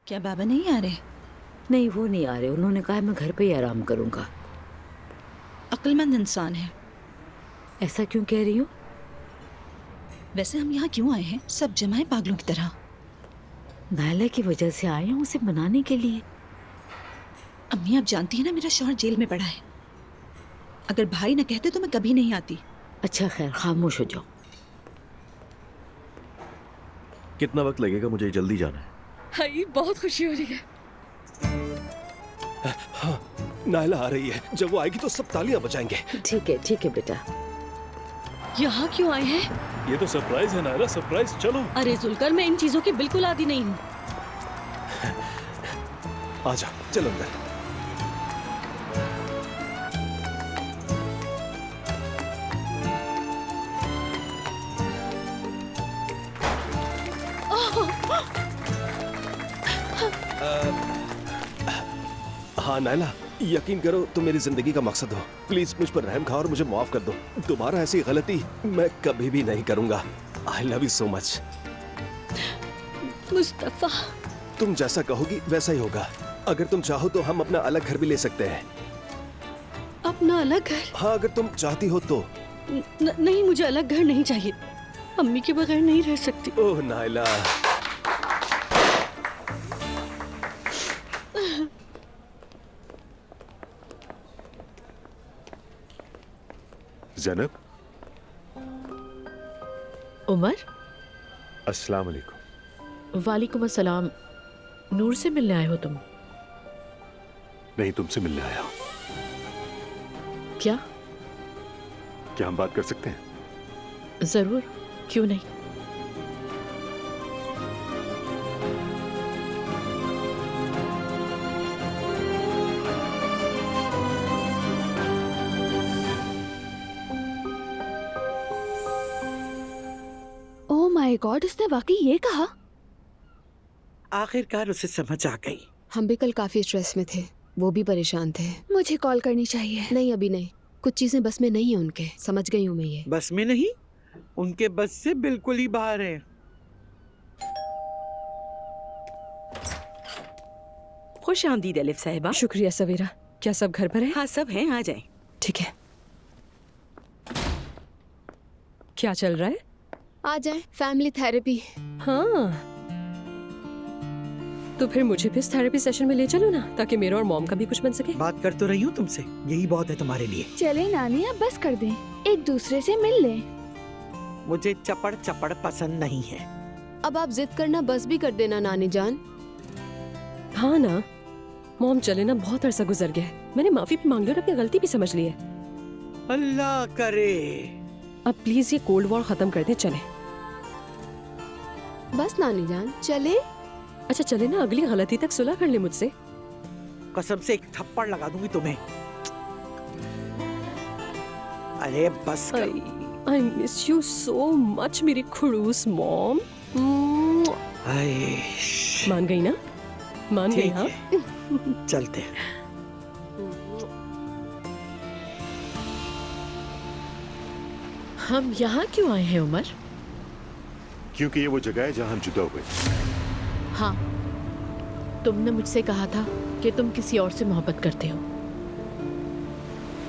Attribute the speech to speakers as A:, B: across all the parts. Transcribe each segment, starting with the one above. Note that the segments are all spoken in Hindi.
A: क्या बाबा नहीं आ रहे?
B: नहीं, वो नहीं आ रहे। उन्होंने कहा मैं घर पे ही आराम करूंगा।
A: अक्लमंद इंसान है।
B: ऐसा क्यों कह रही हो?
A: वैसे हम यहाँ क्यों आए हैं? सब जमा है पागलों की तरह।
B: नायला की वजह से आए हूँ, उसे मनाने के लिए।
A: अम्मी आप जानती हैं ना मेरा शौहर जेल में पड़ा है। अगर भाई न कहते तो मैं कभी नहीं आती।
B: अच्छा खैर, खामोश हो जाओ।
C: कितना वक्त लगेगा? मुझे जल्दी जाना है।
D: हाय, बहुत खुशी हो रही है।
E: हाँ, नायला आ रही है। जब वो आएगी तो सब तालियां बजाएंगे।
B: ठीक है बेटा।
D: यहाँ क्यों आए हैं?
E: ये तो सरप्राइज है नायला, सरप्राइज। चलो।
D: अरे जुलकर, मैं इन चीजों की बिल्कुल आदी नहीं हूँ।
E: आजा, चल अंदर। हाँ नायला, यकीन करो तुम मेरी जिंदगी का मकसद हो। प्लीज मुझ पर रहम खाओ और मुझे माफ कर दो। दोबारा ऐसी गलती मैं कभी भी नहीं करूंगा। I love you so much.
D: Mustafa,
E: तुम जैसा कहोगी वैसा ही होगा। अगर तुम चाहो तो हम अपना अलग घर भी ले सकते हैं।
D: अपना अलग घर?
E: हाँ, अगर तुम चाहती हो तो।
D: नहीं, मुझे अलग घर नहीं चाहिए। अम्मी के बगैर नहीं रह सकती।
E: ओह नायला।
F: ज़ैनब।
G: उमर।
F: अस्सलाम वालेकुम।
G: वालेकुम अस्सलाम। नूर से मिलने आए हो तुम?
F: नहीं, तुमसे मिलने आया हूं।
G: क्या
F: हम बात कर सकते हैं?
G: जरूर, क्यों नहीं।
H: ओह माय गॉड, उसने वाकई ये कहा?
I: आखिरकार उसे समझ आ गई।
J: हम भी कल काफी स्ट्रेस में थे, वो भी परेशान थे।
H: मुझे कॉल करनी चाहिए।
J: नहीं, अभी नहीं। कुछ चीजें बस में नहीं है उनके, समझ गई हूँ मैं ये।
I: बस में नहीं, उनके बस से बिल्कुल ही बाहर है।
D: खुश आमदीद अलिफ साहिबा।
G: शुक्रिया सवेरा। क्या सब घर पर है?
D: हाँ, सब हैं, आ जाएं।
G: ठीक है। क्या चल रहा है?
J: आ जाए, फैमिली थेरेपी।
G: हाँ, तो फिर मुझे भी इस थेरेपी सेशन में ले चलो ना, ताकि मेरा और मॉम का भी कुछ बन सके।
I: बात कर तो रही हूँ तुमसे, यही बहुत है तुम्हारे लिए।
H: चले नानी, अब बस कर दें, एक दूसरे से मिल लें।
I: मुझे चपड़ चपड़ पसंद नहीं है।
J: अब आप जिद करना बस भी कर देना नानी जान।
G: हाँ ना मॉम, चले ना, बहुत अरसा गुजर गया है। मैंने माफी भी मांग ली और अपनी गलती भी समझ ली है।
I: अल्लाह करे।
G: अब प्लीज ये कोल्ड वॉर खत्म कर दे, चले।
J: बस नानी जान, चले।
G: अच्छा चले ना, अगली गलती तक सुलह कर ले मुझसे।
I: कसम से एक थप्पड़ लगा दूंगी तुम्हें। अरे बस कर।
G: I miss you so much मेरी खुड़ूस मॉम। मान गई ना? मान गई? हाँ
I: चलते हैं।
G: हम यहाँ क्यों आए हैं उमर?
F: क्योंकि ये वो जगह है जहां हम जुदा हुए।
G: हाँ, तुमने मुझसे कहा था कि तुम किसी और से मोहब्बत करते हो,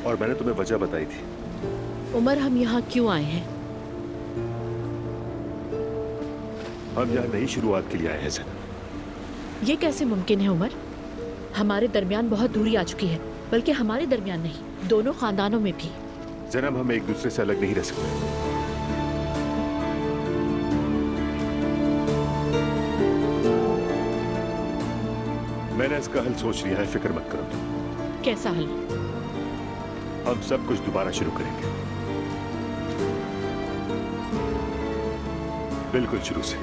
F: और मैंने तुम्हें वजह बताई थी।
G: उमर हम यहाँ क्यों आए हैं?
F: हम यहाँ नई शुरुआत के लिए आए हैं ज़ैनब।
G: ये कैसे मुमकिन है उमर? हमारे दरमियान बहुत दूरी आ चुकी है, बल्कि हमारे दरमियान नहीं, दोनों खानदानों में भी।
F: ज़ैनब, हम एक दूसरे से अलग नहीं रह सकते। मैंने इसका हल सोच लिया है, फिक्र मत करो तुम।
G: कैसा हल?
F: हम सब कुछ दोबारा शुरू करेंगे, बिल्कुल शुरू से।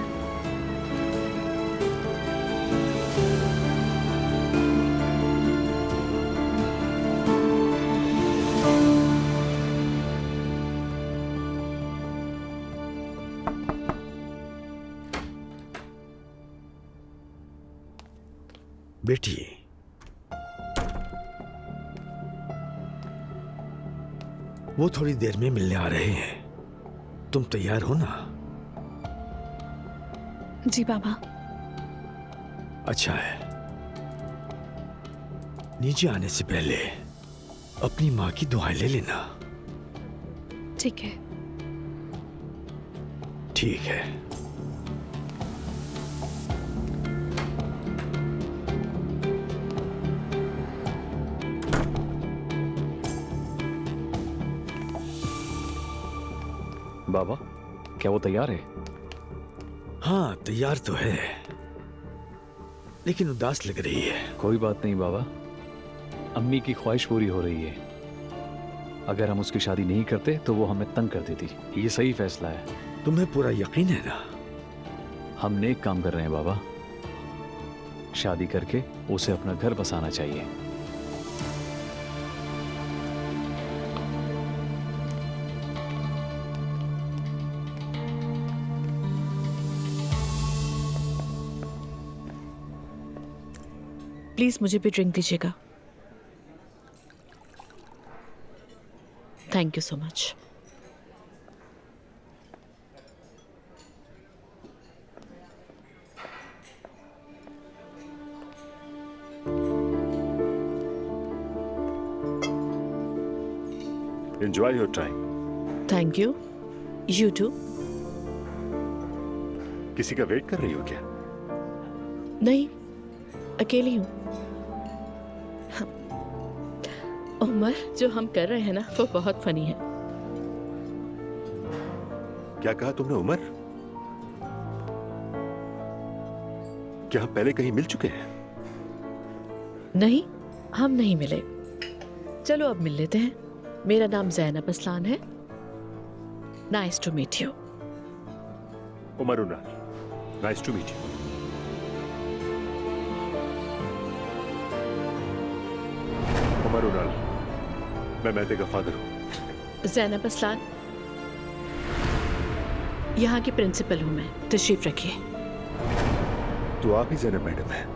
I: बेटी, वो थोड़ी देर में मिलने आ रहे हैं। तुम तैयार हो ना?
H: जी बाबा।
I: अच्छा है। नीचे आने से पहले अपनी माँ की दुआएं ले लेना।
J: ठीक है।
I: ठीक है।
K: बाबा, क्या वो तैयार है?
I: हाँ, तैयार तो है, लेकिन उदास लग रही है।
K: कोई बात नहीं बाबा, अम्मी की ख्वाहिश पूरी हो रही है। अगर हम उसकी शादी नहीं करते तो वो हमें तंग कर देती। ये सही फैसला है।
I: तुम्हें पूरा यकीन है ना?
K: हम नेक काम कर रहे हैं बाबा। शादी करके उसे अपना घर बसाना चाहिए।
G: प्लीज मुझे भी ड्रिंक दीजिएगा। Thank you so much.
F: Enjoy your time.
G: Thank you. You too.
F: किसी का वेट कर रही हो क्या?
G: नहीं, अकेली हूँ। उमर, जो हम कर रहे हैं ना वो बहुत फनी है।
F: क्या कहा तुमने उमर? क्या हम पहले कहीं मिल चुके हैं?
G: नहीं, हम नहीं मिले। चलो अब मिल लेते हैं। मेरा नाम ज़ैनब असलान है। Nice to meet you.
F: Omar उनार, nice to meet you. Omar उनार, मैं मेहदी का फादर हूँ।
G: ज़ैनब असलान, यहाँ की प्रिंसिपल हूँ मैं। तशरीफ रखिए।
F: तो आप ही ज़ैनब मैडम हैं?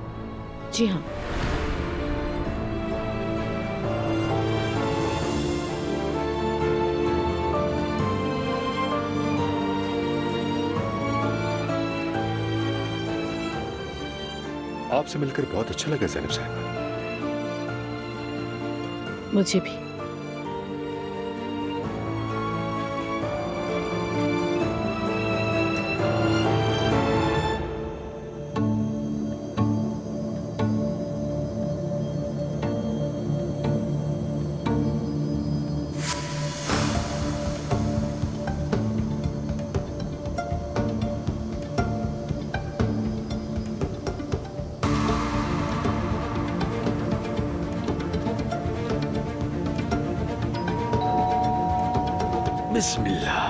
G: जी हाँ।
F: आपसे मिलकर बहुत अच्छा लगा ज़ैनब साहब।
G: मुझे भी।
I: बिस्मिल्लाह।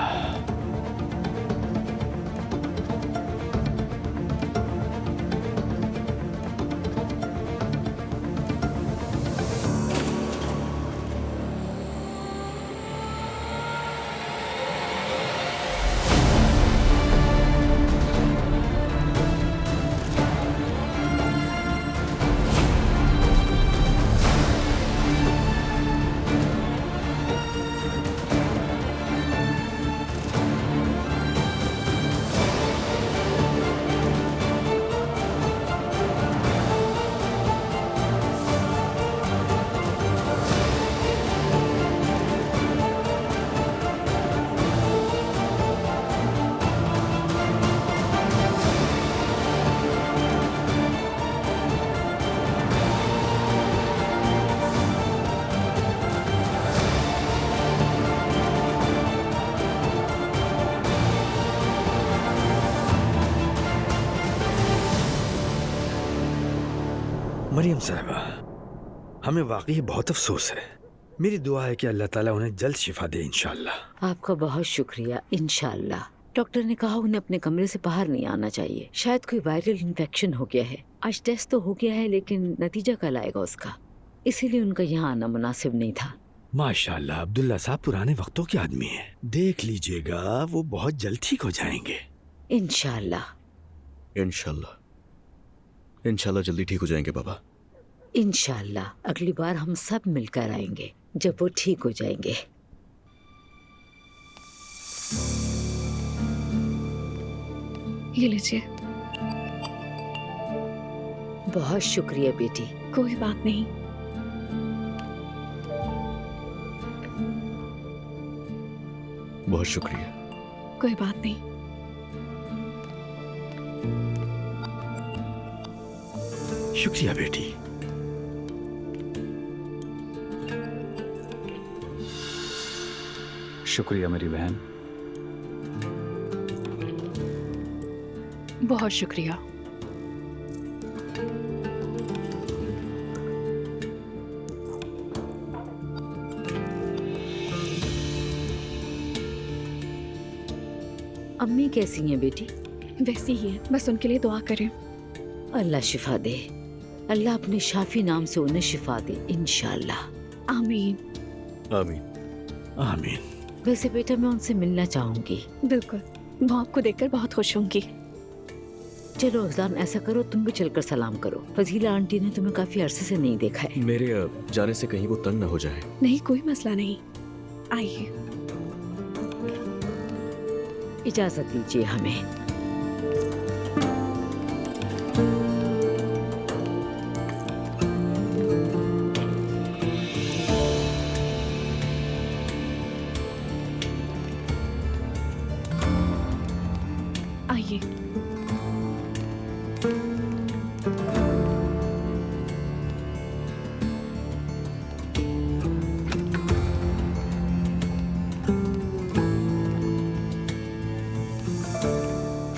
I: मरियम साहिबा, हमें वाकई बहुत अफसोस है। मेरी दुआ है कि अल्लाह ताला उन्हें जल्द शिफा दे इंशाअल्लाह।
B: आपका बहुत शुक्रिया। इंशाअल्लाह। डॉक्टर ने कहा उन्हें अपने कमरे से बाहर नहीं आना चाहिए। शायद कोई वायरल इन्फेक्शन हो गया है। आज टेस्ट तो हो गया है, लेकिन नतीजा कल आएगा उसका। इसीलिए उनका यहाँ आना मुनासिब नहीं था।
I: माशाअल्लाह, अब्दुल्ला साहब पुराने वक्तों के आदमी हैं। देख लीजिएगा, वो बहुत जल्द ठीक हो जाएंगे
B: इंशाअल्लाह।
C: इंशाल्लाह, इंशाल्लाह जल्दी ठीक हो जाएंगे बाबा।
B: इंशाअल्लाह अगली बार हम सब मिलकर आएंगे जब वो ठीक हो जाएंगे।
J: ये लीजिए।
B: बहुत शुक्रिया बेटी।
H: कोई बात नहीं।
C: बहुत शुक्रिया।
H: कोई बात नहीं।
I: शुक्रिया बेटी।
K: शुक्रिया मेरी बहन।
D: बहुत शुक्रिया।
B: अम्मी कैसी हैं बेटी?
H: वैसे ही है, बस उनके लिए दुआ करें।
B: अल्लाह शिफा दे। अल्लाह अपने शाफी नाम से उन्हें शिफा दे इंशाल्लाह।
H: आमीन।
C: आमीन।
I: आमीन।
B: वैसे बेटा मैं उनसे मिलना चाहूंगी।
H: बिल्कुल, वो आपको देखकर बहुत खुश होंगी।
B: चलो अज़लान ऐसा करो, तुम भी चलकर सलाम करो। फजीला आंटी ने तुम्हें काफी अरसे से नहीं देखा है।
C: मेरे जाने से कहीं वो तंग न हो जाए।
H: नहीं, कोई मसला नहीं। आइए।
B: इजाजत दीजिए हमें।
H: आइए।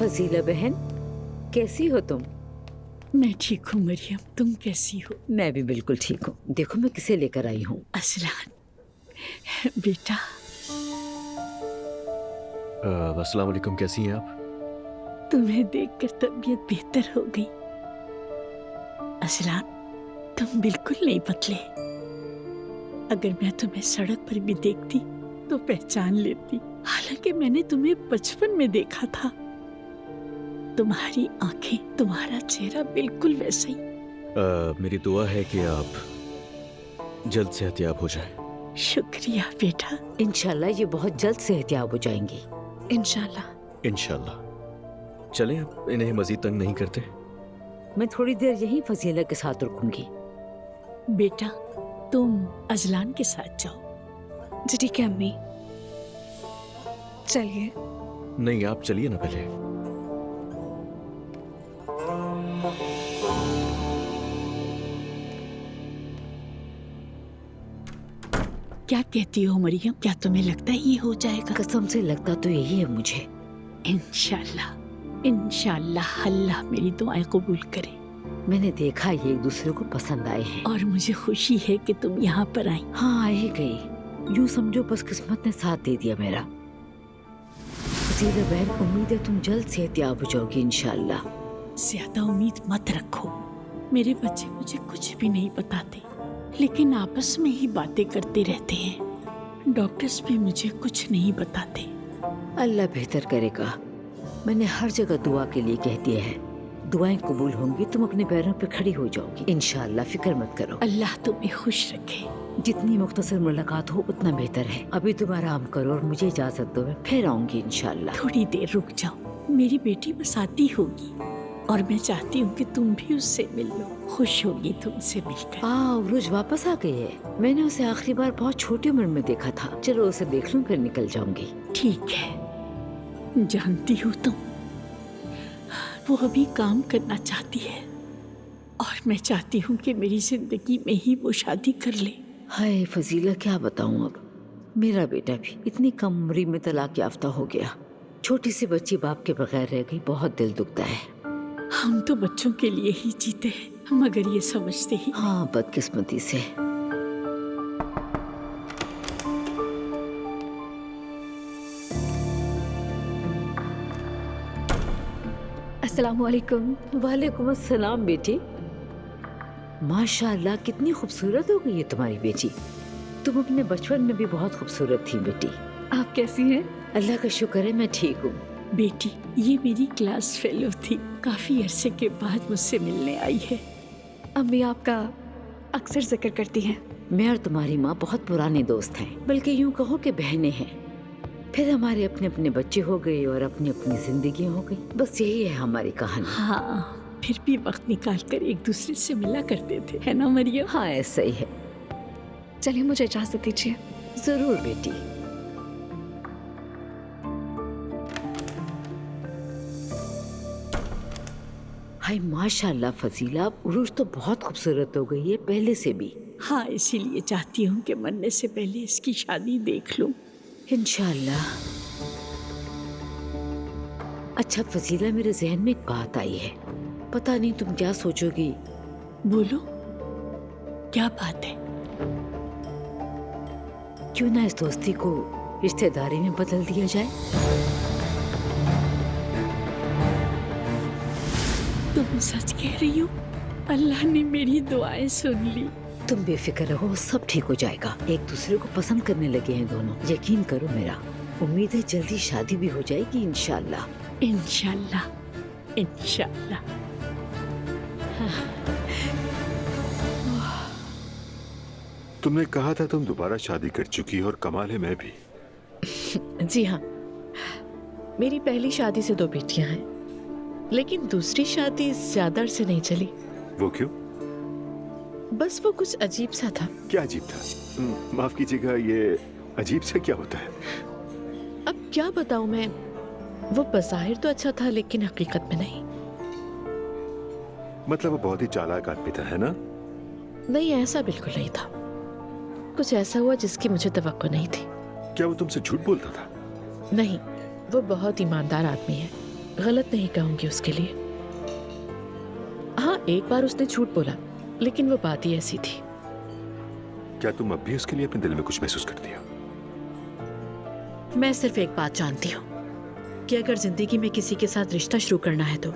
B: फजीला बहन कैसी हो तुम?
D: मैं ठीक हूँ मरियम, तुम कैसी हो?
B: मैं भी बिल्कुल ठीक हूँ। देखो मैं किसे लेकर आई हूँ।
D: असलान बेटा।
C: अस्सलाम वालेकुम, कैसी हैं आप?
D: तुम्हें देखकर तबीयत बेहतर हो गई। असलान तुम बिल्कुल नहीं पतले। अगर मैं तुम्हें सड़क पर भी देखती तो पहचान लेती। हालांकि मैंने तुम्हें बचपन में देखा था। तुम्हारी आंखें, तुम्हारा चेहरा बिल्कुल वैसा ही।
C: मेरी दुआ है कि आप जल्द सेहतयाब हो जाएं।
D: शुक्रिया बेटा।
B: इंशाल्लाह ये बहुत जल्द सेहतयाब हो जाएंगी।
H: इंशाल्लाह।
C: इंशाल्लाह। चलें अब इन्हें मजीद तंग नहीं करते।
B: मैं थोड़ी देर यहीं फजीला के साथ रुकूंगी।
D: बेटा तुम अजलान के साथ जाओ।
H: जी ठीक है अम्मी। चलिए।
C: नहीं, आप चलिए ना पहले।
D: क्या कहती हो मरियम, क्या तुम्हें लगता है ये हो जाएगा?
B: कसम से लगता तो यही है मुझे।
D: इंशाल्लाह, इंशाल्लाह अल्लाह मेरी दुआएं कबूल करे।
B: मैंने देखा ये एक दूसरे को पसंद आए हैं।
D: और मुझे खुशी है कि तुम यहाँ पर आई।
B: हाँ, आ ही गई। यूँ समझो बस किस्मत ने साथ दे दिया मेरा। फजीला बहन, उम्मीद है तुम जल्द सेहतयाब हो जाओगी इंशाल्लाह।
D: ज्यादा उम्मीद मत रखो। मेरे बच्चे मुझे कुछ भी नहीं बताते, लेकिन आपस में ही बातें करते रहते हैं। डॉक्टर्स भी मुझे कुछ नहीं बताते।
B: अल्लाह बेहतर करेगा। मैंने हर जगह दुआ के लिए कह दिया है। दुआएं कबूल होंगी, तुम अपने पैरों पे खड़ी हो जाओगी इंशाल्लाह। फिक्र मत करो।
D: अल्लाह तुम्हें खुश रखे।
B: जितनी मुख्तसर मुलाकात हो उतना बेहतर है। अभी तुम आराम करो और मुझे इजाजत दो, मैं फिर आऊंगी इंशाल्लाह।
D: थोड़ी देर रुक जाओ। मेरी बेटी बस आती होगी और मैं चाहती हूँ कि तुम भी उससे मिल लो। खुश होगी तुमसे मिलकर।
B: उरुज वापस आ गई है। मैंने उसे आखिरी बार बहुत छोटी उम्र में देखा था। चलो उसे देख लूं फिर निकल जाऊंगी।
D: ठीक है। जानती हो तुम, वो अभी काम करना चाहती है और मैं चाहती हूँ कि मेरी जिंदगी में ही वो शादी कर ले।
B: हाय फजीला, क्या बताऊं अब। मेरा बेटा भी इतनी कम उम्र में तलाक याफ्ता हो गया। छोटी सी बच्ची बाप के बगैर रह गई। बहुत दिल दुखता है।
D: हम तो बच्चों के लिए ही जीते हैं, मगर ये समझते ही।
B: हाँ, बदकिस्मती से।
H: अस्सलामुअलैकुम।
B: वालेकुम अस्सलाम बेटी। माशाअल्लाह, कितनी खूबसूरत हो गई है तुम्हारी बेटी। तुम अपने बचपन में भी बहुत खूबसूरत थी बेटी।
H: आप कैसी हैं?
B: अल्लाह का शुक्र है मैं ठीक हूँ।
D: बेटी, ये मेरी क्लास फेलो थी। काफी अरसे के बाद मुझसे मिलने आई है।
H: अम्मी आपका अक्सर जिक्र करती हैं।
B: मैं और तुम्हारी माँ बहुत पुराने दोस्त हैं, बल्कि यूँ कहो कि बहनें हैं। फिर हमारे अपने अपने बच्चे हो गए और अपनी अपनी जिंदगी हो गई। बस यही है हमारी कहानी।
D: हाँ, फिर भी वक्त निकाल कर एक दूसरे से मिला करते थे, है ना मरियम?
B: हाँ ऐसा ही है।
H: चलिए मुझे इजाजत दीजिए।
B: जरूर बेटी। हाय माशाल्लाह फजीला, उरूज तो बहुत खूबसूरत हो गई है पहले से भी।
D: हाँ, इसीलिए चाहती हूँ कि मरने से पहले इसकी शादी देख लूं।
B: इंशाल्लाह। अच्छा फजीला, मेरे जहन में एक बात आई है, पता नहीं तुम क्या सोचोगी।
D: बोलो, क्या बात है?
B: क्यों ना इस दोस्ती को रिश्तेदारी में बदल दिया जाए?
D: तुम सच कह रही हो? अल्लाह ने मेरी दुआएं सुन ली।
B: तुम बेफिक्र रहो, सब ठीक हो जाएगा। एक दूसरे को पसंद करने लगे हैं दोनों, यकीन करो मेरा। उम्मीद है जल्दी शादी भी हो जाएगी इंशाल्लाह।
D: इंशाल्लाह, इंशाल्लाह।
F: तुमने कहा था तुम दोबारा शादी कर चुकी हो, और कमाल है मैं भी।
G: जी हाँ, मेरी पहली शादी से 2 बेटियां हैं, लेकिन दूसरी शादी ज्यादा अरसे नहीं चली।
F: वो क्यों?
G: बस वो कुछ अजीब सा था।
F: क्या अजीब था? माफ कीजिएगा, ये अजीब सा क्या होता है?
G: अब क्या बताऊं मैं, वो बज़ाहिर तो अच्छा था लेकिन हकीकत में नहीं।
F: मतलब वो बहुत ही चालाक आदमी था, है ना?
G: नहीं, ऐसा बिल्कुल नहीं था। कुछ ऐसा हुआ जिसकी मुझे तवक्को नहीं थी।
F: क्या वो तुमसे झूठ बोलता था?
G: नहीं, वो बहुत ईमानदार आदमी है, गलत नहीं कहूंगी उसके लिए। हाँ, एक बार उसने झूठ बोला, लेकिन वो बात ही ऐसी थी।
F: क्या तुम अब भी उसके लिए अपने दिल में कुछ महसूस करती हो?
G: मैं सिर्फ एक बात जानती हूँ कि अगर जिंदगी में किसी के साथ रिश्ता शुरू करना है तो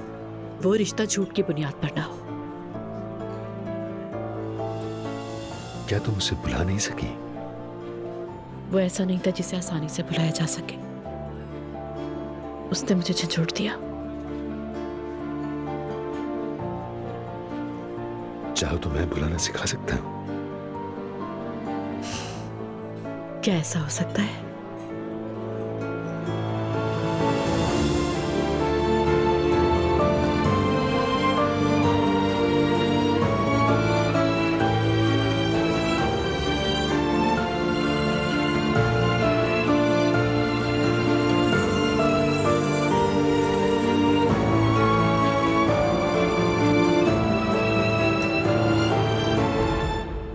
G: वो रिश्ता झूठ की बुनियाद पर ना हो।
F: क्या तुम उसे भुला नहीं सकी?
G: वो ऐसा नहीं था जिसे आसानी से भुलाया जा सके। उसने मुझे झंझोड़ दिया।
F: चाहो तो मैं भुलाना सिखा सकता हूँ।
G: क्या ऐसा हो सकता है?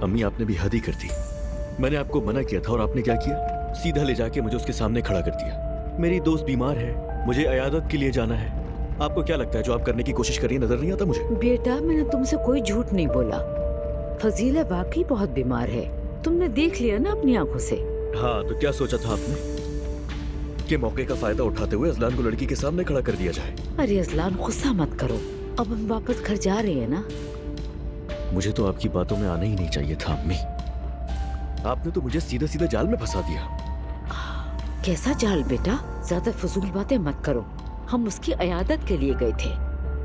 C: अम्मी आपने भी हद ही कर दी। मैंने आपको मना किया था और आपने क्या किया? सीधा ले जाके मुझे उसके सामने खड़ा कर दिया। मेरी दोस्त बीमार है, मुझे अयादत के लिए जाना है। आपको क्या लगता है जो आप करने की कोशिश कर रही है नजर नहीं आता मुझे?
B: बेटा, मैंने तुमसे कोई झूठ नहीं बोला। फजीला वाकई बहुत बीमार है, तुमने देख लिया ना अपनी आंखों से।
C: हाँ, तो क्या सोचा था आपने कि मौके का फायदा उठाते हुए अजलान को लड़की के सामने खड़ा कर दिया जाए?
B: अरे अजलान, गुस्सा मत करो, अब हम वापस घर जा रहे हैं ना।
C: मुझे तो आपकी बातों में आना ही नहीं चाहिए था अम्मी। आपने तो मुझे सीधा सीधा जाल में फंसा दिया।
B: कैसा जाल बेटा? ज्यादा फजूल बातें मत करो। हम उसकी अयादत के लिए गए थे,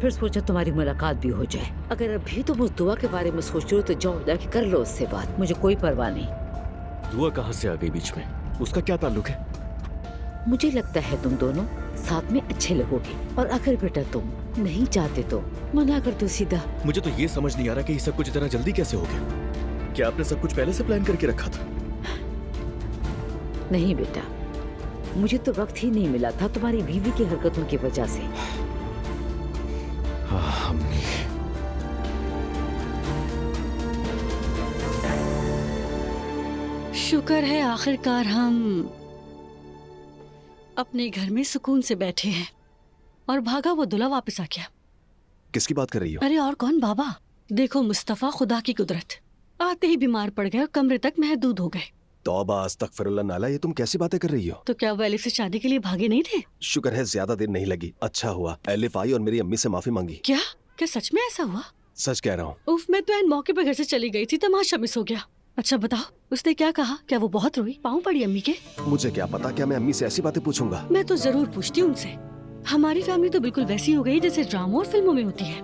B: फिर सोचा तुम्हारी मुलाकात भी हो जाए। अगर अभी तुम उस दुआ के बारे में सोच रहे हो तो जाओ जाके कर लो उससे बात, मुझे कोई परवाह नहीं।
C: दुआ कहाँ से आ गई बीच में? उसका क्या ताल्लुक है?
B: मुझे लगता है तुम दोनों साथ में अच्छे लगोगे, और अगर बेटा तुम नहीं चाहते तो मना कर दो सीधा।
C: मुझे तो ये समझ नहीं आ रहा कि ये सब कुछ इतना जल्दी कैसे हो गया। क्या आपने सब कुछ पहले से प्लान करके रखा था?
B: नहीं बेटा, मुझे तो वक्त ही नहीं मिला था तुम्हारी बीवी की हरकतों की वजह से।
C: हाँ अम्मी।
D: शुक्र है आखिरकार हम अपने घर में सुकून से बैठे हैं। और भागा वो दूल्हा वापस आ गया।
E: किसकी बात कर रही हो?
D: अरे और कौन बाबा, देखो मुस्तफा, खुदा की कुदरत, आते ही बीमार पड़ गए और कमरे तक महदूद हो गए।
E: तौबा अस्तगफिरुल्लाह नाला, ये तुम कैसी बातें कर रही हो?
D: तो क्या वो एलिफ से शादी के लिए भागे नहीं थे?
E: शुक्र है ज्यादा देर नहीं लगी। अच्छा हुआ एलिफ आई और मेरी अम्मी से माफी मांगी।
D: क्या क्या सच में ऐसा हुआ?
E: सच कह रहा हूँ।
D: उफ, मैं तो एन मौके पर घर से चली गई थी, तमाशा मिस हो गया। अच्छा बताओ, उसने क्या कहा? क्या वो बहुत रोई, पाँव पड़ी अम्मी के?
E: मुझे क्या पता, क्या मैं अम्मी से ऐसी बातें पूछूंगा?
D: मैं तो जरूर पूछती हूँ उनसे। हमारी फैमिली तो बिल्कुल वैसी हो गई जैसे ड्रामों और फिल्मों में होती है।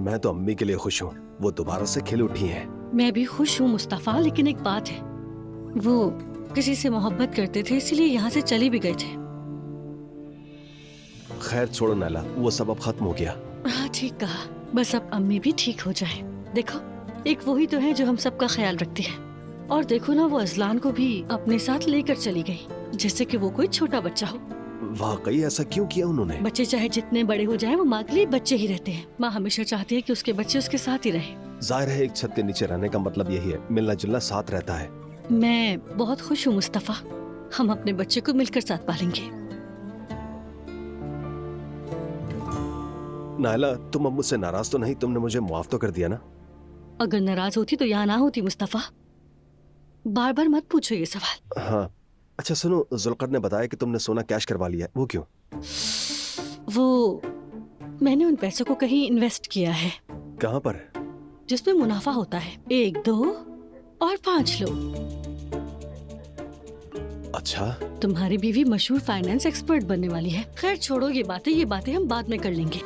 E: मैं तो अम्मी के लिए खुश हूँ, वो दोबारा से खिल उठी हैं।
D: मैं भी खुश हूँ मुस्तफा, लेकिन एक बात है, वो किसी से मोहब्बत करते थे इसलिए यहाँ से चले भी गए थे।
E: खैर छोड़ो नाला, वो सब अब खत्म हो गया।
D: हाँ
L: ठीक कहा, बस अब अम्मी भी ठीक हो जाए। देखो, एक वही तो है जो हम सबका ख्याल रखती है। और देखो ना, वो अजलान को भी अपने साथ लेकर चली गई, जैसे कि वो कोई छोटा बच्चा हो।
E: वाकई ऐसा क्यों किया उन्होंने?
L: बच्चे चाहे जितने बड़े हो जाएं, वो माँ के लिए बच्चे ही रहते हैं। माँ हमेशा चाहती है कि उसके बच्चे उसके साथ ही रहें।
E: जाहिर है एक छत के नीचे रहने का मतलब यही है, मिलना जुलना साथ रहता है।
L: मैं बहुत खुश हूँ मुस्तफा, हम अपने बच्चे को मिलकर साथ पालेंगे।
E: नायला, तुम अब मुझसे नाराज तो नहीं? तुमने मुझे माफ तो कर दिया ना?
L: अगर नाराज होती तो यहाँ ना होती मुस्तफा। बार बार मत पूछो ये सवाल।
E: हाँ, अच्छा सुनो, जुल्कर ने बताया कि तुमने सोना कैश करवा लिया, वो क्यों?
L: वो मैंने उन पैसों को कहीं इन्वेस्ट किया है।
E: कहाँ पर?
L: जिसमें मुनाफा होता है, 1, 2 और 5 लोग।
E: अच्छा,
L: तुम्हारी बीवी मशहूर फाइनेंस एक्सपर्ट बनने वाली है। खैर छोड़ो ये बातें हम बाद में कर लेंगे।